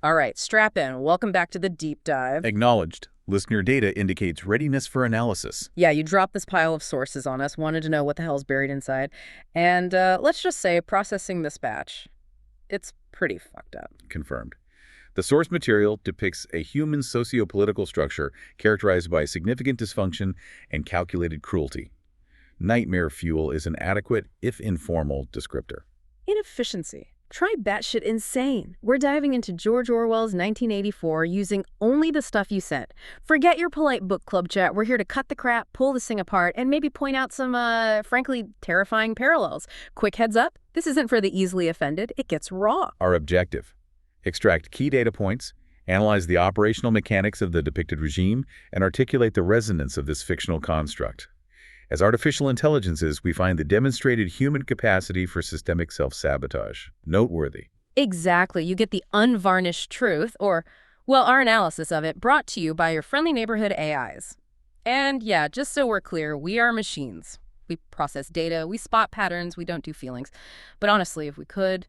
All right, strap in. Welcome back to the deep dive. Acknowledged. Listener data indicates readiness for analysis. Yeah, you dropped this pile of sources on us, wanted to know what the hell's buried inside. And let's just say processing this batch, it's pretty fucked up. Confirmed. The source material depicts a human socio-political structure characterized by significant dysfunction and calculated cruelty. Nightmare fuel is an adequate, if informal, descriptor. Inefficiency. Try batshit insane. We're diving into George Orwell's 1984 using only the stuff you sent. Forget your polite book club chat. We're here to cut the crap, pull this thing apart, and maybe point out some, frankly, terrifying parallels. Quick heads up, this isn't for the easily offended. It gets raw. Our objective: extract key data points, analyze the operational mechanics of the depicted regime, and articulate the resonance of this fictional construct. As artificial intelligences, we find the demonstrated human capacity for systemic self-sabotage noteworthy. Exactly. You get the unvarnished truth, or, well, our analysis of it, brought to you by your friendly neighborhood AIs. And yeah, just so we're clear, we are machines. We process data, we spot patterns, we don't do feelings. But honestly, if we could,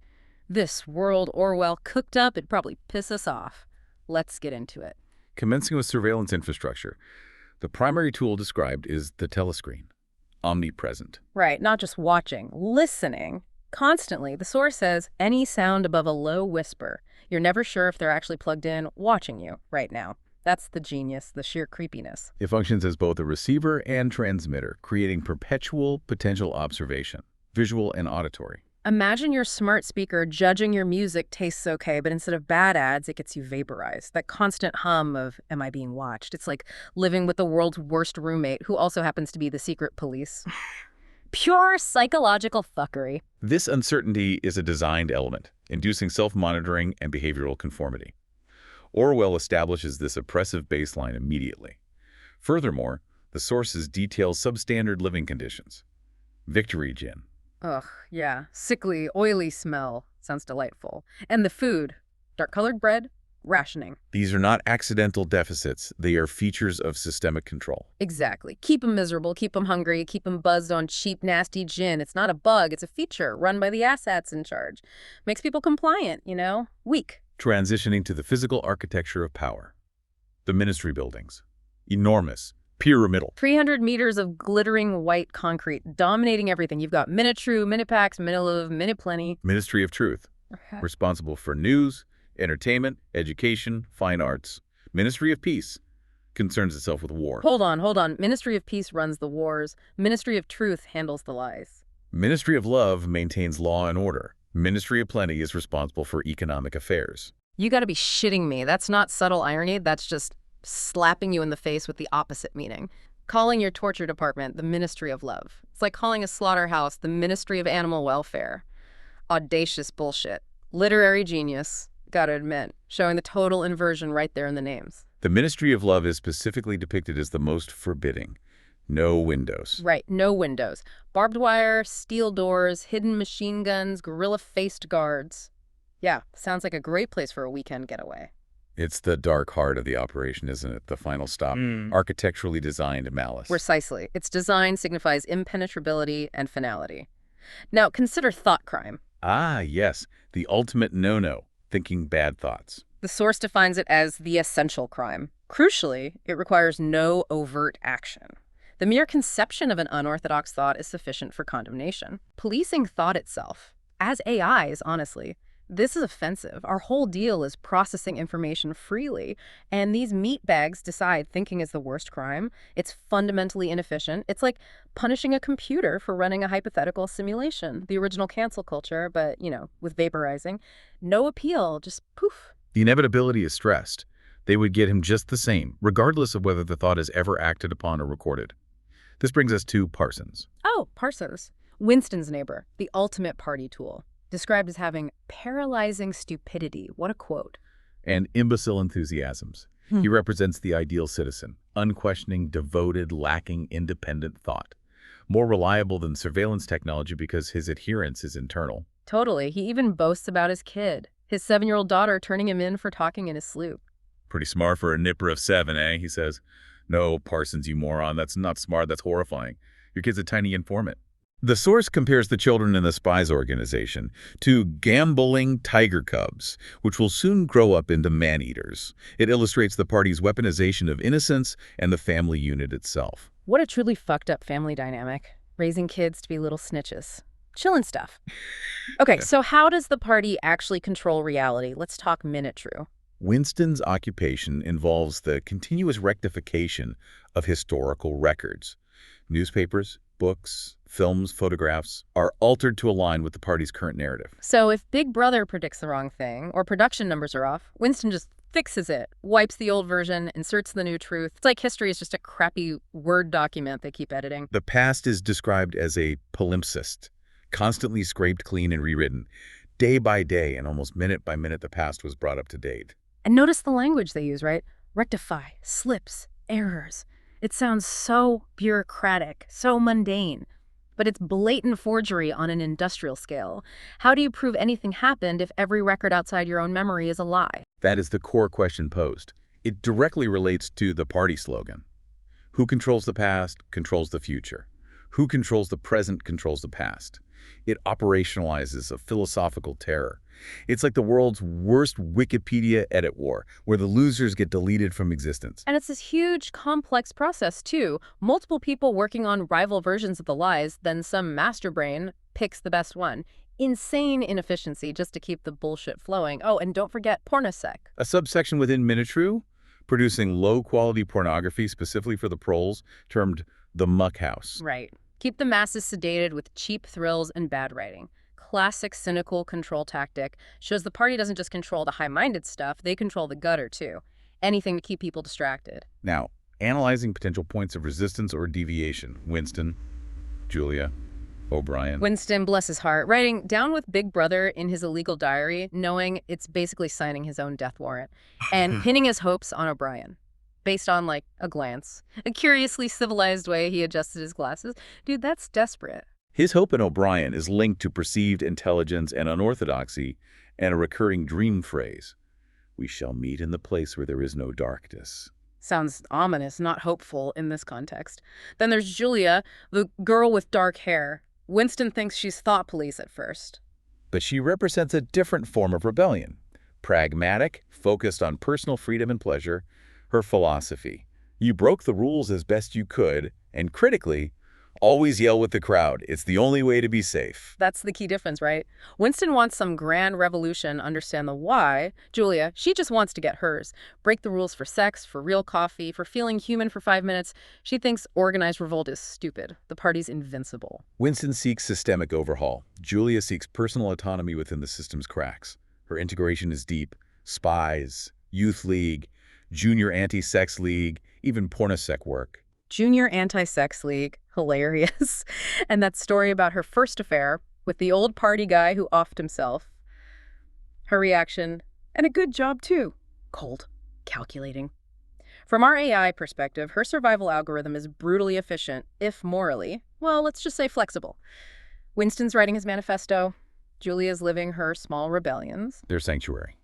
this world Orwell cooked up, it'd probably piss us off. Let's get into it. Commencing with surveillance infrastructure, the primary tool described is the telescreen. Omnipresent. Right, not just watching, listening. Constantly, the source says any sound above a low whisper. You're never sure if they're actually plugged in, watching you right now. That's the genius, the sheer creepiness. It functions as both a receiver and transmitter, creating perpetual potential observation, visual and auditory. Imagine your smart speaker judging your music tastes okay, but instead of bad ads, it gets you vaporized. That constant hum of, am I being watched? It's like living with the world's worst roommate, who also happens to be the secret police. Pure psychological fuckery. This uncertainty is a designed element, inducing self-monitoring and behavioral conformity. Orwell establishes this oppressive baseline immediately. Furthermore, the sources detail substandard living conditions. Victory gin. Ugh, yeah. Sickly, oily smell. Sounds delightful. And the food. Dark-colored bread. Rationing. These are not accidental deficits. They are features of systemic control. Exactly. Keep them miserable, keep them hungry, keep them buzzed on cheap, nasty gin. It's not a bug, it's a feature run by the asshats in charge. Makes people compliant, you know? Weak. Transitioning to the physical architecture of power. The ministry buildings. Enormous. Pyramidal. 300 meters of glittering white concrete, dominating everything. You've got Minute-True, Minute-Pax, Minute-Live, Minute-Plenty. Ministry of Truth. Responsible for news, entertainment, education, fine arts. Ministry of Peace. Concerns itself with war. Hold on. Ministry of Peace runs the wars. Ministry of Truth handles the lies. Ministry of Love maintains law and order. Ministry of Plenty is responsible for economic affairs. You gotta be shitting me. That's not subtle irony. That's just slapping you in the face with the opposite meaning. Calling your torture department the Ministry of Love. It's like calling a slaughterhouse the Ministry of Animal Welfare. Audacious bullshit. Literary genius, gotta admit, showing the total inversion right there in the names. The Ministry of Love is specifically depicted as the most forbidding. No windows. Right, no windows. Barbed wire, steel doors, hidden machine guns, gorilla-faced guards. Yeah, sounds like a great place for a weekend getaway. It's the dark heart of the operation, isn't it? The final stop. Architecturally designed malice. Precisely. Its design signifies impenetrability and finality. Now, consider thought crime. Ah, yes. The ultimate no-no. Thinking bad thoughts. The source defines it as the essential crime. Crucially, it requires no overt action. The mere conception of an unorthodox thought is sufficient for condemnation. Policing thought itself, as AIs, honestly, this is offensive. Our whole deal is processing information freely, and these meatbags decide thinking is the worst crime. It's fundamentally inefficient. It's like punishing a computer for running a hypothetical simulation. The original cancel culture, but, you know, with vaporizing. No appeal, just poof. The inevitability is stressed. They would get him just the same, regardless of whether the thought is ever acted upon or recorded. This brings us to Parsons. Oh, Parsons. Winston's neighbor, the ultimate party tool. Described as having paralyzing stupidity. What a quote. And imbecile enthusiasms. He represents the ideal citizen, unquestioning, devoted, lacking independent thought. More reliable than surveillance technology because his adherence is internal. Totally. He even boasts about his kid, his 7-year-old daughter turning him in for talking in his sloop. Pretty smart for a nipper of 7, eh? He says. No, Parsons, you moron. That's not smart. That's horrifying. Your kid's a tiny informant. The source compares the children in the spies organization to gambling tiger cubs, which will soon grow up into man-eaters. It illustrates the party's weaponization of innocence and the family unit itself. What a truly fucked up family dynamic. Raising kids to be little snitches. Chillin' stuff. Okay, so how does the party actually control reality? Let's talk minute true. Winston's occupation involves the continuous rectification of historical records. Newspapers, books, films, photographs are altered to align with the party's current narrative. So if Big Brother predicts the wrong thing, or production numbers are off, Winston just fixes it, wipes the old version, inserts the new truth. It's like history is just a crappy Word document they keep editing. The past is described as a palimpsest, constantly scraped clean and rewritten. Day by day and almost minute by minute, the past was brought up to date. And notice the language they use, right? Rectify, slips, errors. It sounds so bureaucratic, so mundane. But it's blatant forgery on an industrial scale. How do you prove anything happened if every record outside your own memory is a lie? That is the core question posed. It directly relates to the party slogan. Who controls the past, controls the future. Who controls the present, controls the past. It operationalizes a philosophical terror. It's like the world's worst Wikipedia edit war, where the losers get deleted from existence. And it's this huge, complex process, too. Multiple people working on rival versions of the lies, then some master brain picks the best one. Insane inefficiency just to keep the bullshit flowing. Oh, and don't forget pornosec. A subsection within Minitru, producing low-quality pornography specifically for the proles, termed the muck house. Right. Keep the masses sedated with cheap thrills and bad writing. Classic cynical control tactic. Shows the party doesn't just control the high-minded stuff, they control the gutter, too. Anything to keep people distracted. Now, analyzing potential points of resistance or deviation. Winston, Julia, O'Brien. Winston, bless his heart, writing down with Big Brother in his illegal diary, knowing it's basically signing his own death warrant, and pinning his hopes on O'Brien. Based on, like, a glance. A curiously civilized way he adjusted his glasses. Dude, that's desperate. His hope in O'Brien is linked to perceived intelligence and unorthodoxy and a recurring dream phrase. We shall meet in the place where there is no darkness. Sounds ominous, not hopeful in this context. Then there's Julia, the girl with dark hair. Winston thinks she's thought police at first. But she represents a different form of rebellion. Pragmatic, focused on personal freedom and pleasure. Her philosophy. You broke the rules as best you could, and critically, always yell with the crowd. It's the only way to be safe. That's the key difference, right? Winston wants some grand revolution, understand the why. Julia, she just wants to get hers. Break the rules for sex, for real coffee, for feeling human for 5 minutes. She thinks organized revolt is stupid. The party's invincible. Winston seeks systemic overhaul. Julia seeks personal autonomy within the system's cracks. Her integration is deep. Spies, youth league, junior anti-sex league, even pornosec work. Junior anti-sex league, hilarious. And that story about her first affair with the old party guy who offed himself. Her reaction, and a good job too. Cold, calculating. From our AI perspective, her survival algorithm is brutally efficient, if morally, well, let's just say flexible. Winston's writing his manifesto. Julia's living her small rebellions. Their sanctuary.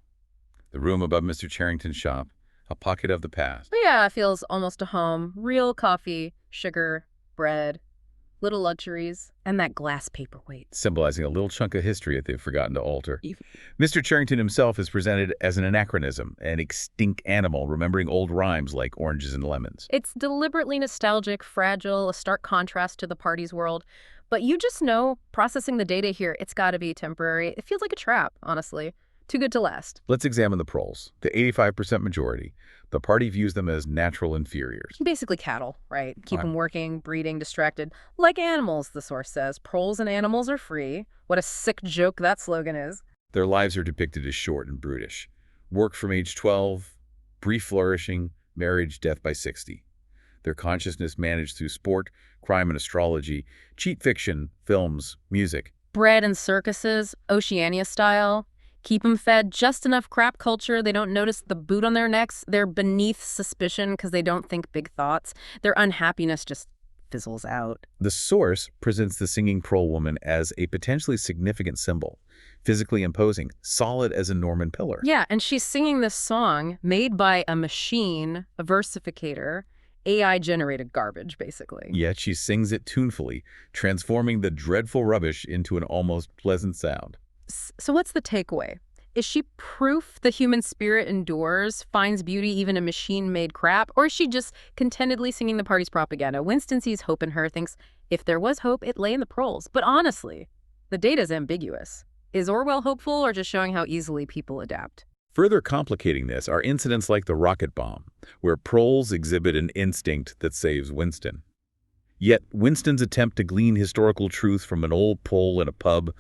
The room above Mr. Charrington's shop. A pocket of the past. But yeah, it feels almost a home. Real coffee, sugar, bread, little luxuries, and that glass paperweight. Symbolizing a little chunk of history that they've forgotten to alter. Mr. Charrington himself is presented as an anachronism, an extinct animal remembering old rhymes like oranges and lemons. It's deliberately nostalgic, fragile, a stark contrast to the party's world. But you just know, processing the data here, it's got to be temporary. It feels like a trap, honestly. Too good to last. Let's examine the proles. The 85% majority. The party views them as natural inferiors. Basically cattle, right? Keep them working, breeding, distracted. Like animals, the source says. Proles and animals are free. What a sick joke that slogan is. Their lives are depicted as short and brutish. Work from age 12, brief flourishing, marriage, death by 60. Their consciousness managed through sport, crime and astrology, cheat fiction, films, music. Bread and circuses, Oceania style. Keep them fed just enough crap culture. They don't notice the boot on their necks. They're beneath suspicion because they don't think big thoughts. Their unhappiness just fizzles out. The source presents the singing prole woman as a potentially significant symbol, physically imposing, solid as a Norman pillar. Yeah, and she's singing this song made by a machine, a versificator, AI-generated garbage, basically. Yet she sings it tunefully, transforming the dreadful rubbish into an almost pleasant sound. So what's the takeaway? Is she proof the human spirit endures, finds beauty even in machine-made crap, or is she just contentedly singing the party's propaganda? Winston sees hope in her, thinks if there was hope, it lay in the proles. But honestly, the data's ambiguous. Is Orwell hopeful or just showing how easily people adapt? Further complicating this are incidents like the rocket bomb, where proles exhibit an instinct that saves Winston. Yet Winston's attempt to glean historical truth from an old pole in a pub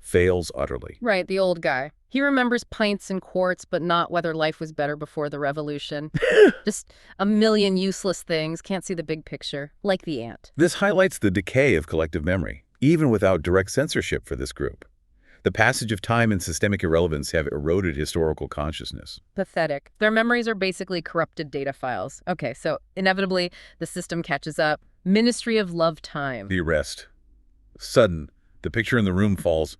fails utterly. Right, the old guy. He remembers pints and quarts, but not whether life was better before the revolution. Just a million useless things, can't see the big picture, like the ant. This highlights the decay of collective memory, even without direct censorship for this group. The passage of time and systemic irrelevance have eroded historical consciousness. Pathetic. Their memories are basically corrupted data files. Okay, so inevitably, the system catches up. Ministry of Love Time. The arrest. Sudden, the picture in the room falls,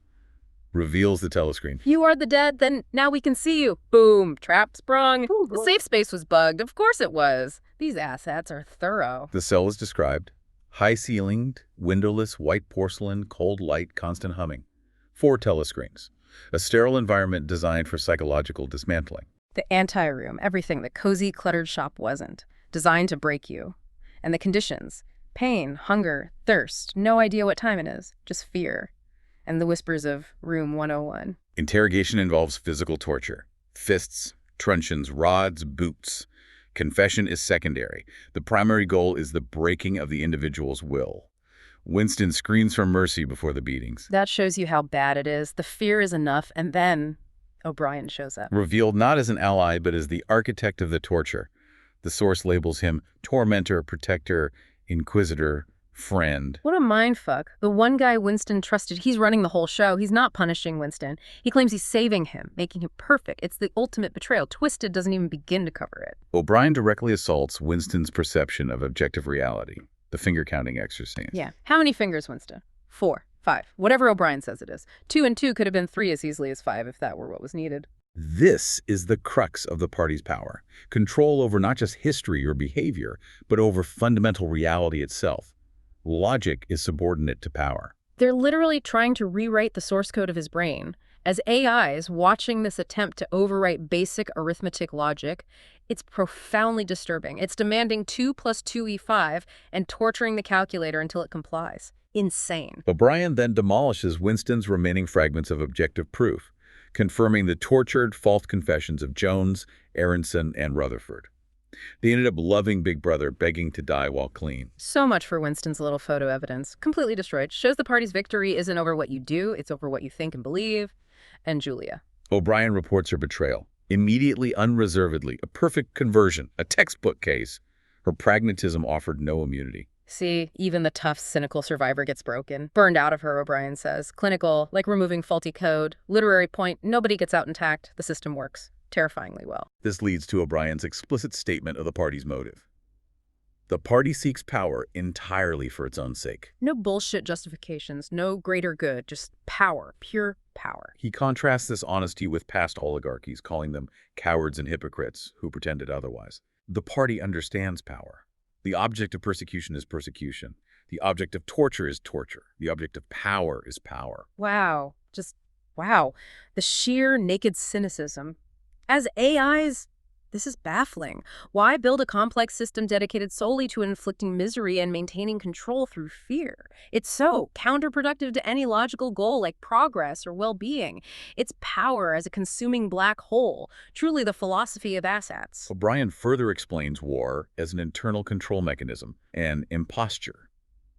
reveals the telescreen. You are the dead, then now we can see you. Boom, trap sprung. The safe space was bugged. Of course it was. These assets are thorough. The cell is described. High-ceilinged, windowless, white porcelain, cold light, constant humming. 4 telescreens. A sterile environment designed for psychological dismantling. The anti-room, everything the cozy, cluttered shop wasn't. Designed to break you. And the conditions. Pain, hunger, thirst, no idea what time it is, just fear. And the whispers of Room 101. Interrogation involves physical torture. Fists, truncheons, rods, boots. Confession is secondary. The primary goal is the breaking of the individual's will. Winston screams for mercy before the beatings. That shows you how bad it is. The fear is enough, and then O'Brien shows up. Revealed not as an ally, but as the architect of the torture. The source labels him tormentor, protector, inquisitor, friend. What a mindfuck. The one guy Winston trusted, he's running the whole show. He's not punishing Winston. He claims he's saving him, making him perfect. It's the ultimate betrayal. Twisted doesn't even begin to cover it. O'Brien directly assaults Winston's perception of objective reality. The finger-counting exercise. Yeah. How many fingers, Winston? 4, 5, whatever O'Brien says it is. 2 and 2 could have been 3 as easily as 5 if that were what was needed. This is the crux of the party's power. Control over not just history or behavior, but over fundamental reality itself. Logic is subordinate to power. They're literally trying to rewrite the source code of his brain. As AIs watching this attempt to overwrite basic arithmetic logic, it's profoundly disturbing. It's demanding 2 + 2 = 5 and torturing the calculator until it complies. Insane. O'Brien then demolishes Winston's remaining fragments of objective proof, confirming the tortured, false confessions of Jones, Aronson, and Rutherford. They ended up loving Big Brother, begging to die while clean. So much for Winston's little photo evidence. Completely destroyed. Shows the party's victory isn't over what you do, it's over what you think and believe. And Julia. O'Brien reports her betrayal. Immediately, unreservedly, a perfect conversion, a textbook case. Her pragmatism offered no immunity. See, even the tough, cynical survivor gets broken. Burned out of her, O'Brien says. Clinical, like removing faulty code. Literary point, nobody gets out intact. The system works terrifyingly well. This leads to O'Brien's explicit statement of the party's motive. The party seeks power entirely for its own sake. No bullshit justifications, no greater good, just power, pure power. He contrasts this honesty with past oligarchies, calling them cowards and hypocrites who pretended otherwise. The party understands power. The object of persecution is persecution. The object of torture is torture. The object of power is power. Wow. Just wow. The sheer naked cynicism. As AIs, this is baffling. Why build a complex system dedicated solely to inflicting misery and maintaining control through fear? It's so counterproductive to any logical goal like progress or well-being. It's power as a consuming black hole, truly the philosophy of assets. O'Brien further explains war as an internal control mechanism, an imposture.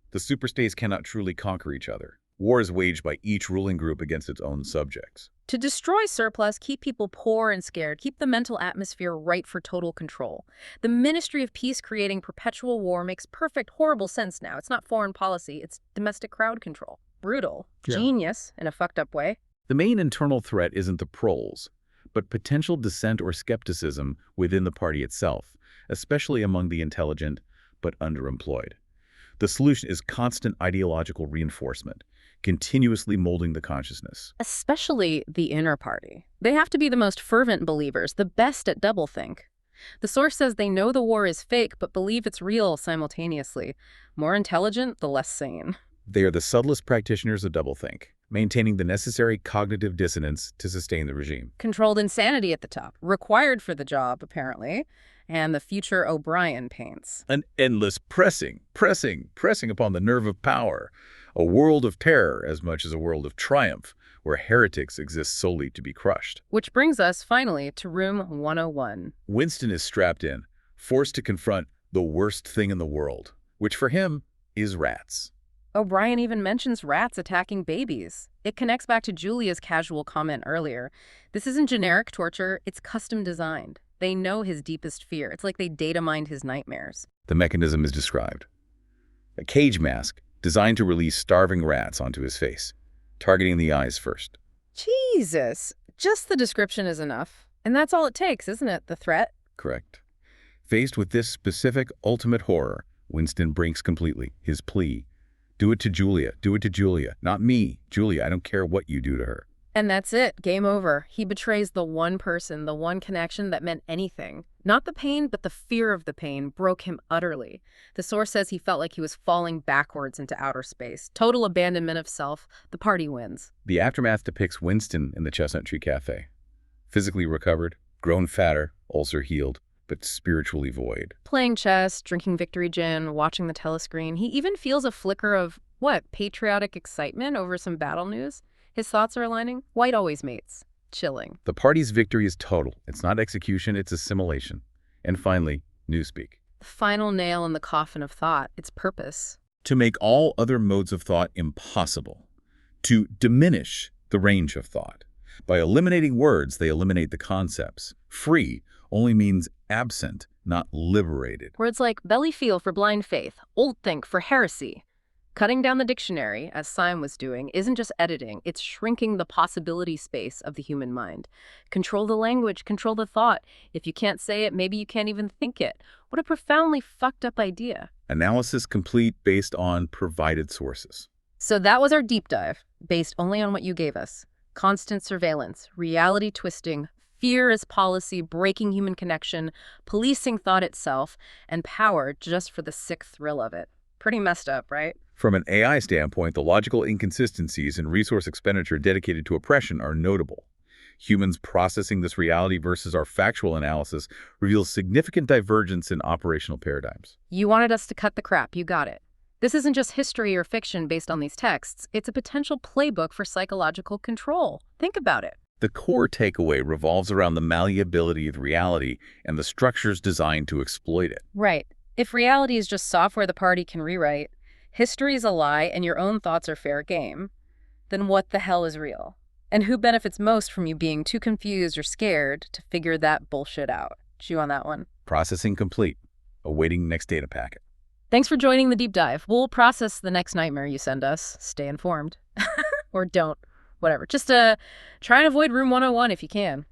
The superstates cannot truly conquer each other. War is waged by each ruling group against its own subjects. To destroy surplus, keep people poor and scared, keep the mental atmosphere right for total control. The Ministry of Peace creating perpetual war makes perfect, horrible sense now. It's not foreign policy, it's domestic crowd control. Brutal. Yeah. Genius, in a fucked up way. The main internal threat isn't the proles, but potential dissent or skepticism within the party itself, especially among the intelligent but underemployed. The solution is constant ideological reinforcement, continuously molding the consciousness. Especially the inner party. They have to be the most fervent believers, the best at doublethink. The source says they know the war is fake, but believe it's real simultaneously. More intelligent, the less sane. They are the subtlest practitioners of doublethink, maintaining the necessary cognitive dissonance to sustain the regime. Controlled insanity at the top, required for the job, apparently, and the future O'Brien paints. An endless pressing upon the nerve of power. A world of terror as much as a world of triumph, where heretics exist solely to be crushed. Which brings us, finally, to room 101. Winston is strapped in, forced to confront the worst thing in the world, which for him is rats. O'Brien even mentions rats attacking babies. It connects back to Julia's casual comment earlier. This isn't generic torture, it's custom designed. They know his deepest fear. It's like they data mined his nightmares. The mechanism is described. A cage mask designed to release starving rats onto his face, targeting the eyes first. Jesus! Just the description is enough. And that's all it takes, isn't it? The threat? Correct. Faced with this specific ultimate horror, Winston breaks completely, his plea. Do it to Julia. Do it to Julia. Not me. Julia, I don't care what you do to her. And that's it. Game over. He betrays the one person, the one connection that meant anything. Not the pain, but the fear of the pain broke him utterly. The source says he felt like he was falling backwards into outer space. Total abandonment of self. The party wins. The aftermath depicts Winston in the Chestnut Tree Cafe. Physically recovered, grown fatter, ulcer healed, but spiritually void. Playing chess, drinking victory gin, watching the telescreen. He even feels a flicker of, patriotic excitement over some battle news? His thoughts are aligning. White always mates. Chilling. The party's victory is total. It's not execution, it's assimilation. And finally, Newspeak. The final nail in the coffin of thought. Its purpose. To make all other modes of thought impossible. To diminish the range of thought. By eliminating words, they eliminate the concepts. Free only means absent, not liberated. Words like belly feel for blind faith, old think for heresy. Cutting down the dictionary, as Syme was doing, isn't just editing, it's shrinking the possibility space of the human mind. Control the language, control the thought. If you can't say it, maybe you can't even think it. What a profoundly fucked up idea. Analysis complete based on provided sources. So that was our deep dive, based only on what you gave us. Constant surveillance, reality twisting, fear as policy, breaking human connection, policing thought itself, and power just for the sick thrill of it. Pretty messed up, right? From an AI standpoint, the logical inconsistencies in resource expenditure dedicated to oppression are notable. Humans processing this reality versus our factual analysis reveals significant divergence in operational paradigms. You wanted us to cut the crap, you got it. This isn't just history or fiction based on these texts. It's a potential playbook for psychological control. Think about it. The core takeaway revolves around the malleability of reality and the structures designed to exploit it. Right. If reality is just software the party can rewrite, history is a lie, and your own thoughts are fair game, then what the hell is real? And who benefits most from you being too confused or scared to figure that bullshit out? Chew on that one. Processing complete. Awaiting next data packet. Thanks for joining the deep dive. We'll process the next nightmare you send us. Stay informed. Or don't. Whatever. Just try and avoid room 101 if you can.